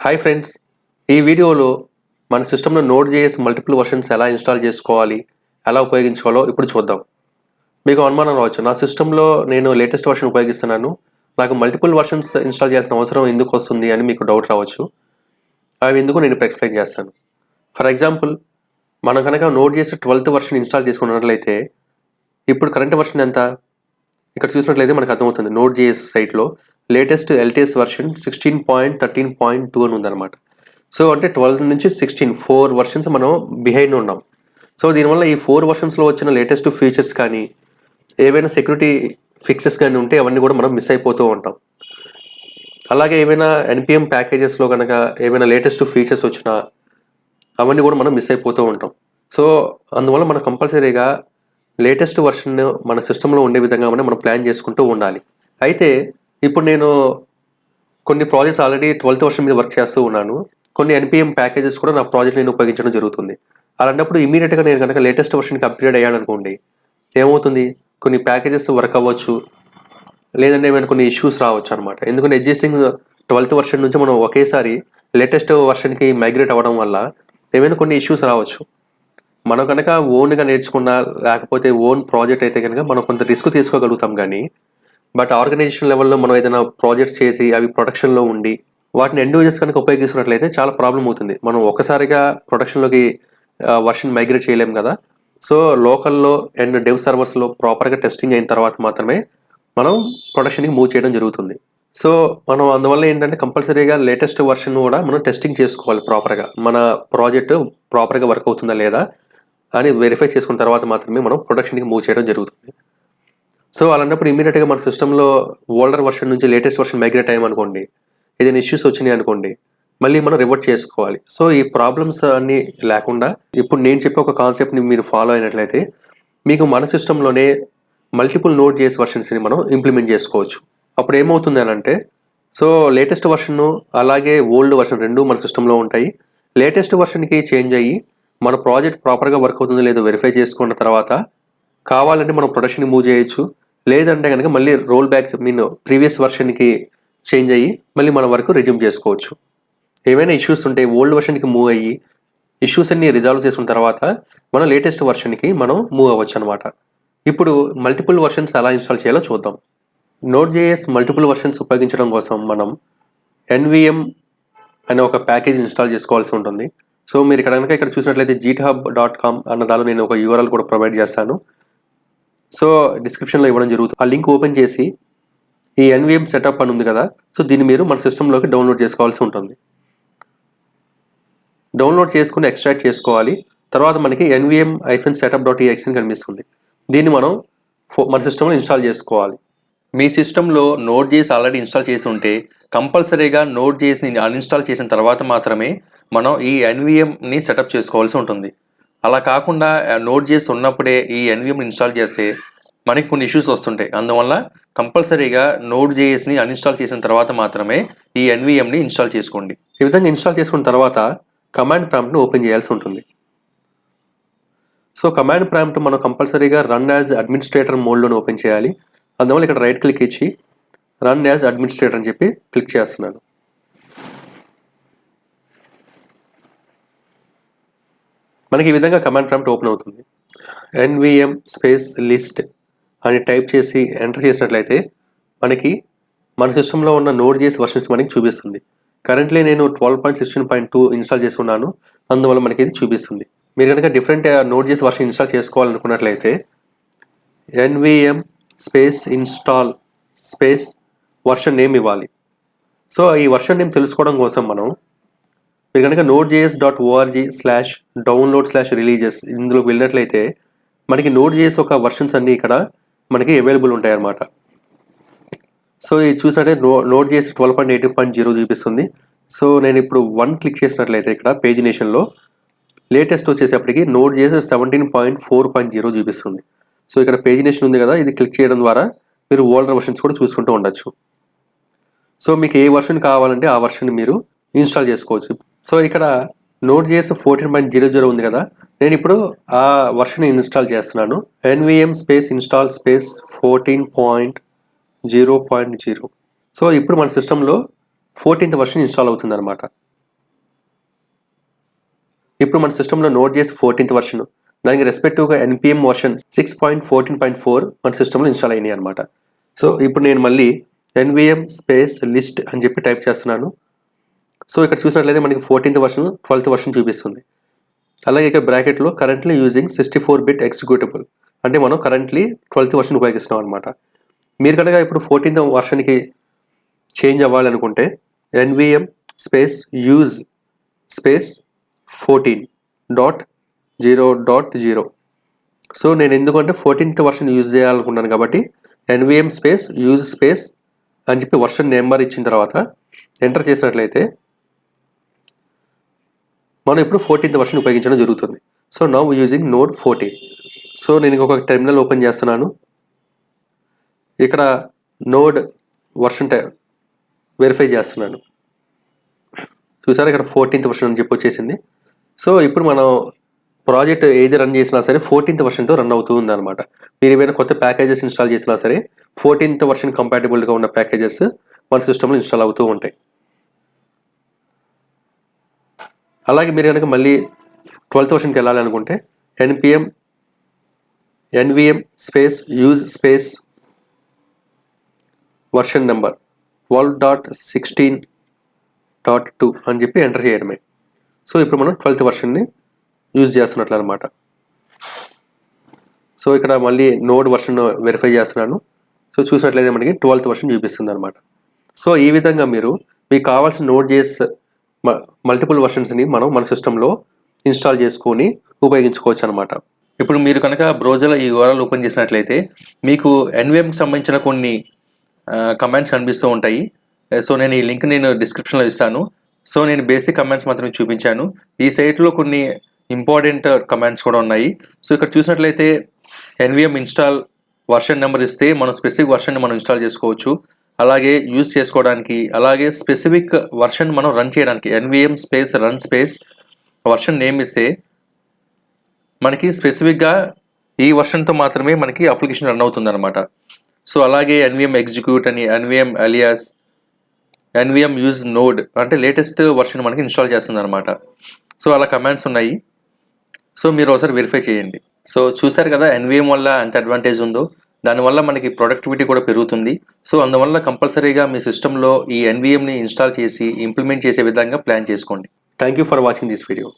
Hi friends, ఈ వీడియోలో మన సిస్టంలో Node.js మల్టిపుల్ వర్షన్స్ ఎలా ఇన్స్టాల్ చేసుకోవాలి, ఎలా ఉపయోగించుకోవాలో ఇప్పుడు చూద్దాం. మీకు అనుమానం రావచ్చు, నా సిస్టంలో నేను లేటెస్ట్ వర్షన్ ఉపయోగిస్తున్నాను, నాకు మల్టిపుల్ వర్షన్స్ ఇన్స్టాల్ చేయాల్సిన అవసరం ఎందుకు వస్తుంది అని మీకు డౌట్ రావచ్చు. అవి ఎందుకు నేను ఇప్పుడు ఎక్స్ప్లెయిన్ చేస్తాను. ఫర్ ఎగ్జాంపుల్, మనం కనుక Node.js 12th వర్షన్ ఇన్స్టాల్ చేసుకున్నట్లయితే ఇప్పుడు కరెంట్ వర్షన్ ఎంత? ఇక్కడ చూసినట్లయితే మనకు అర్థమవుతుంది. Node.js సైట్లో లేటెస్ట్ LTS వర్షన్ 16.13.2 అని ఉందన్నమాట. సో అంటే 12 నుంచి 16 4 వర్షన్స్ మనం బిహైండ్ ఉన్నాం. సో దీనివల్ల ఈ 4 వర్షన్స్లో వచ్చిన లేటెస్ట్ ఫీచర్స్ కానీ ఏవైనా సెక్యూరిటీ ఫిక్సెస్ కానీ ఉంటే అవన్నీ కూడా మనం మిస్ అయిపోతూ ఉంటాం. అలాగే ఏవైనా NPM ప్యాకేజెస్లో కనుక ఏమైనా లేటెస్ట్ ఫీచర్స్ వచ్చినా అవన్నీ కూడా మనం మిస్ అయిపోతూ ఉంటాం. సో అందువల్ల మనం కంపల్సరీగా లేటెస్ట్ వర్షన్ మన సిస్టంలో ఉండే విధంగానే మనం ప్లాన్ చేసుకుంటూ ఉండాలి. అయితే ఇప్పుడు నేను కొన్ని ప్రాజెక్ట్స్ ఆల్రెడీ 12th వర్షన్ మీద వర్క్ చేస్తూ ఉన్నాను. కొన్ని NPM ప్యాకేజెస్ కూడా నా ప్రాజెక్ట్ నేను ఉపయోగించడం జరుగుతుంది. అలాంటప్పుడు ఇమీడియట్గా నేను కనుక లేటెస్ట్ వర్షన్కి అప్గ్రేడ్ అయ్యాను అనుకోండి, ఏమవుతుంది, కొన్ని ప్యాకేజెస్ వర్క్ అవ్వచ్చు, లేదంటే ఏమైనా కొన్ని ఇష్యూస్ రావచ్చు అనమాట. ఎందుకంటే ఎగ్జిస్టింగ్ 12th వర్షన్ నుంచి మనం ఒకేసారి లేటెస్ట్ వర్షన్కి మైగ్రేట్ అవ్వడం వల్ల ఏమైనా కొన్ని ఇష్యూస్ రావచ్చు. మనం కనుక ఓన్గా నేర్చుకున్నా లేకపోతే ఓన్ ప్రాజెక్ట్ అయితే కనుక మనం కొంత రిస్క్ తీసుకోగలుగుతాం. కానీ బట్ ఆర్గనైజేషన్ లెవెల్లో మనం ఏదైనా ప్రాజెక్ట్స్ చేసి అవి ప్రొడక్షన్లో ఉండి వాటిని ఎండ్ యూజర్స్ కనుక ఉపయోగిస్తున్నట్లయితే చాలా ప్రాబ్లం అవుతుంది. మనం ఒకసారిగా ప్రొడక్షన్లోకి వర్షన్ మైగ్రేట్ చేయలేం కదా. సో లోకల్లో అండ్ డెవ్ సర్వర్స్లో ప్రాపర్గా టెస్టింగ్ అయిన తర్వాత మాత్రమే మనం ప్రొడక్షన్కి మూవ్ చేయడం జరుగుతుంది. సో మనం అందువల్ల ఏంటంటే కంపల్సరీగా లేటెస్ట్ వర్షన్ కూడా మనం టెస్టింగ్ చేసుకోవాలి ప్రాపర్గా. మన ప్రాజెక్ట్ ప్రాపర్గా వర్క్ అవుతుందా లేదా అని వెరిఫై చేసుకున్న తర్వాత మాత్రమే మనం ప్రొడక్షన్కి మూవ్ చేయడం జరుగుతుంది. సో అలాంటప్పుడు ఇమీడియట్గా మన సిస్టంలో ఓల్డర్ వర్షన్ నుంచి లేటెస్ట్ వర్షన్ మైగ్రేట్ అయ్యామనుకోండి, ఏదైనా ఇష్యూస్ వచ్చినాయి అనుకోండి, మళ్ళీ మనం రివర్ట్ చేసుకోవాలి. సో ఈ ప్రాబ్లమ్స్ అన్నీ లేకుండా ఇప్పుడు నేను చెప్పే ఒక కాన్సెప్ట్ని మీరు ఫాలో అయినట్లయితే మీకు మన సిస్టంలోనే మల్టిపుల్ Node.js వర్షన్స్ని మనం ఇంప్లిమెంట్ చేసుకోవచ్చు. అప్పుడు ఏమవుతుంది అని అంటే, సో లేటెస్ట్ వర్షన్ అలాగే ఓల్డ్ వర్షన్ రెండు మన సిస్టంలో ఉంటాయి. లేటెస్ట్ వర్షన్కి చేంజ్ అయ్యి మన ప్రాజెక్ట్ ప్రాపర్గా వర్క్ అవుతుందో లేదో వెరిఫై చేసుకున్న తర్వాత కావాలంటే మనం ప్రొడక్షన్కి మూవ్ చేయొచ్చు. లేదంటే కనుక మళ్ళీ రోల్ బ్యాక్స్ ప్రీవియస్ వర్షన్కి చేంజ్ అయ్యి మళ్ళీ మన వర్క్ రెజ్యూమ్ చేసుకోవచ్చు. ఏవైనా ఇష్యూస్ ఉంటే ఓల్డ్ వర్షన్కి మూవ్ అయ్యి ఇష్యూస్ అన్ని రిజాల్వ్ చేసుకున్న తర్వాత మనం లేటెస్ట్ వర్షన్కి మనం మూవ్ అవ్వచ్చు అనమాట. ఇప్పుడు మల్టిపుల్ వర్షన్స్ ఎలా ఇన్స్టాల్ చేయాలో చూద్దాం. Node.js మల్టిపుల్ వర్షన్స్ ఉపయోగించడం కోసం మనం NVM అనే ఒక ప్యాకేజ్ ఇన్స్టాల్ చేసుకోవాల్సి ఉంటుంది. సో మీరు ఇక్కడ చూసినట్లయితే github.com అన్న దానిలో నేను ఒక URL కూడా ప్రొవైడ్ చేస్తాను. సో డిస్క్రిప్షన్లో ఇవ్వడం జరుగుతుంది. ఆ లింక్ ఓపెన్ చేసి ఈ NVM సెటప్ అని ఉంది కదా, సో దీన్ని మీరు మన సిస్టంలోకి డౌన్లోడ్ చేసుకోవాల్సి ఉంటుంది. డౌన్లోడ్ చేసుకుని ఎక్స్ట్రాక్ట్ చేసుకోవాలి. తర్వాత మనకి nvm-setup.exe అని కనిపిస్తుంది. దీన్ని మనం మన సిస్టంలో ఇన్స్టాల్ చేసుకోవాలి. మీ సిస్టంలో Node.js ఆల్రెడీ ఇన్స్టాల్ చేసి ఉంటే కంపల్సరీగా Node.jsని అన్ఇన్స్టాల్ చేసిన తర్వాత మాత్రమే మనం ఈ NVMని సెటప్ చేసుకోవాల్సి ఉంటుంది. అలా కాకుండా Node.js ఉన్నప్పుడే ఈ NVMని ఇన్స్టాల్ చేస్తే మనకి కొన్ని ఇష్యూస్ వస్తుంటాయి. అందువల్ల కంపల్సరీగా Node.jsని అన్ఇన్స్టాల్ చేసిన తర్వాత మాత్రమే ఈ NVMని ఇన్స్టాల్ చేసుకోండి. ఈ విధంగా ఇన్స్టాల్ చేసుకున్న తర్వాత కమాండ్ ప్రాంప్ట్ని ఓపెన్ చేయాల్సి ఉంటుంది. సో కమాండ్ ప్రాంప్ట్ మనం కంపల్సరీగా రన్ యాజ్ అడ్మినిస్ట్రేటర్ మోడ్లోనే ఓపెన్ చేయాలి. అందువల్ల ఇక్కడ రైట్ క్లిక్ ఇచ్చి రన్ యాజ్ అడ్మినిస్ట్రేటర్ అని చెప్పి క్లిక్ చేస్తున్నాను. మనకి ఈ విధంగా కమాండ్ ప్రాంప్ట్ ఓపెన్ అవుతుంది. NVM స్పేస్ లిస్ట్ అని టైప్ చేసి ఎంటర్ చేసినట్లయితే మనకి మన సిస్టంలో ఉన్న Node.js వర్షన్స్ మనకి చూపిస్తుంది. కరెంట్లీ నేను 12.16.2 ఇన్స్టాల్ చేసుకున్నాను, అందువల్ల మనకి ఇది చూపిస్తుంది. మీరు కనుక డిఫరెంట్ Node.js వర్షన్ ఇన్స్టాల్ చేసుకోవాలనుకున్నట్లయితే NVM space install space version name ఇవ్వాలి. సో ఈ వర్షన్ నేమ్ తెలుసుకోవడం కోసం మీరు కనుక nodejs.org/download/releases ఇందులోకి వెళ్ళినట్లయితే మనకి Node.js ఒక వర్షన్స్ అన్నీ ఇక్కడ మనకి అవైలబుల్ ఉంటాయి అన్నమాట. సో ఇది చూసినట్టే Node.js 12.18.0 చూపిస్తుంది. సో నేను ఇప్పుడు 1 క్లిక్ చేసినట్లయితే ఇక్కడ పేజినేషన్లో లేటెస్ట్ వచ్చేసేపటికి Node.js 17.4.0 చూపిస్తుంది. సో ఇక్కడ పేజినేషన్ ఉంది కదా, ఇది క్లిక్ చేయడం ద్వారా మీరు ఓల్డర్ వర్షన్స్ కూడా చూసుకుంటూ ఉండొచ్చు. సో మీకు ఏ వర్షన్ కావాలంటే ఆ వర్షన్ మీరు ఇన్స్టాల్ చేసుకోవచ్చు. సో ఇక్కడ Node.js 14.00 ఉంది కదా, నేను ఇప్పుడు ఆ వర్షన్ ఇన్స్టాల్ చేస్తున్నాను. NVM space install space 14.0.0. So ఇప్పుడు మన సిస్టంలో 14th వర్షన్ ఇన్స్టాల్ అవుతుంది అనమాట. ఇప్పుడు మన సిస్టంలో నోడ్ చేసి 14th వర్షన్, దానికి రెస్పెక్టివ్గా npm వర్షన్ 6.14.4 మన సిస్టంలో ఇన్స్టాల్ అయినాయి అనమాట. సో ఇప్పుడు నేను మళ్ళీ nvm స్పేస్ లిస్ట్ అని చెప్పి టైప్ చేస్తున్నాను. సో ఇక్కడ చూసినట్లయితే మనకి 14th వర్షన్ 12th వర్షన్ చూపిస్తుంది. అలాగే ఇక్కడ బ్రాకెట్లో కరెంట్లీ యూజింగ్ 64-bit ఎగ్జిక్యూటబుల్, అంటే మనం కరెంట్లీ 12th వర్షన్ ఉపయోగిస్తున్నాం అనమాట. మీరు కనుక ఇప్పుడు 14th వర్షన్కి చేంజ్ అవ్వాలనుకుంటే nvm space use space 14.0.0. So నేను ఎందుకంటే 14th వర్షన్ యూజ్ చేయాలనుకున్నాను కాబట్టి nvm స్పేస్ యూజ్ స్పేస్ అని చెప్పి వర్షన్ నెంబర్ ఇచ్చిన తర్వాత ఎంటర్ చేసినట్లయితే మనం ఇప్పుడు 14th వర్షన్ ఉపయోగించడం జరుగుతుంది. So now using node 14. So నేను ఇంకొక టెర్మినల్ ఓపెన్ చేస్తున్నాను. ఇక్కడ నోడ్ వర్షన్ వెరిఫై చేస్తున్నాను. చూసారా ఇక్కడ 14th వర్షన్ అని చెప్పి వచ్చేసింది. సో ఇప్పుడు మనం ప్రాజెక్ట్ ఏది రన్ చేసినా సరే 14th వర్షన్తో రన్ అవుతూ ఉంది అనమాట. మీరు ఏమైనా కొత్త ప్యాకేజెస్ ఇన్స్టాల్ చేసినా సరే 14th వర్షన్ కంపాటబుల్గా ఉన్న ప్యాకేజెస్ మన సిస్టంలో ఇన్స్టాల్ అవుతూ ఉంటాయి. అలాగే మీరు కనుక మళ్ళీ 12th వర్షన్కి వెళ్ళాలనుకుంటే nvm space use space version number 12.16.2 అని చెప్పి ఎంటర్ చేయడమే. సో ఇప్పుడు మనం 12th వర్షన్ని యూజ్ చేస్తున్నట్లు అనమాట. సో ఇక్కడ మళ్ళీ నోడ్ వర్షన్ వెరిఫై చేస్తున్నాను. సో చూసినట్లయితే మనకి 12th వర్షన్ చూపిస్తుంది అనమాట. సో ఈ విధంగా మీరు మీకు కావాల్సిన నోడ్ జేఎస్ మల్టిపుల్ వర్షన్స్ని మనం మన సిస్టంలో ఇన్స్టాల్ చేసుకొని ఉపయోగించుకోవచ్చు అనమాట. ఇప్పుడు మీరు కనుక బ్రౌజర్లో ఈ URL ఓపెన్ చేసినట్లయితే మీకు nvmకి సంబంధించిన కొన్ని కమాండ్స్ కనిపిస్తూ ఉంటాయి. సో నేను ఈ లింక్ డిస్క్రిప్షన్లో ఇస్తాను. సో నేను బేసిక్ కమాండ్స్ మాత్రమే చూపించాను. ఈ సైట్లో కొన్ని ఇంపార్టెంట్ కమాండ్స్ కూడా ఉన్నాయి. సో ఇక్కడ చూసినట్లయితే nvm ఇన్స్టాల్ వర్షన్ నెంబర్ ఇస్తే మనం స్పెసిఫిక్ వర్షన్ని మనం ఇన్స్టాల్ చేసుకోవచ్చు. అలాగే యూజ్ చేసుకోవడానికి, అలాగే స్పెసిఫిక్ వర్షన్ మనం రన్ చేయడానికి nvm space run space version name ఇస్తే మనకి స్పెసిఫిక్గా ఈ వర్షన్తో మాత్రమే మనకి అప్లికేషన్ రన్ అవుతుంది అనమాట. సో అలాగే nvm ఎగ్జిక్యూట్ అని, nvm alias, nvm use node అంటే లేటెస్ట్ వర్షన్ మనకి ఇన్స్టాల్ చేస్తుంది అనమాట. సో అలా కమాండ్స్ ఉన్నాయి. సో మీరు ఒకసారి వెరిఫై చేయండి. సో చూసారు కదా nvm వల్ల ఎంత అడ్వాంటేజ్ ఉందో. దానివల్ల మనకి ప్రొడక్టివిటీ కూడా పెరుగుతుంది. సో అందువల్ల కంపల్సరీగా మీ సిస్టంలో ఈ nvmని ఇన్స్టాల్ చేసి ఇంప్లిమెంట్ చేసే విధంగా ప్లాన్ చేసుకోండి. Thank you for watching this video.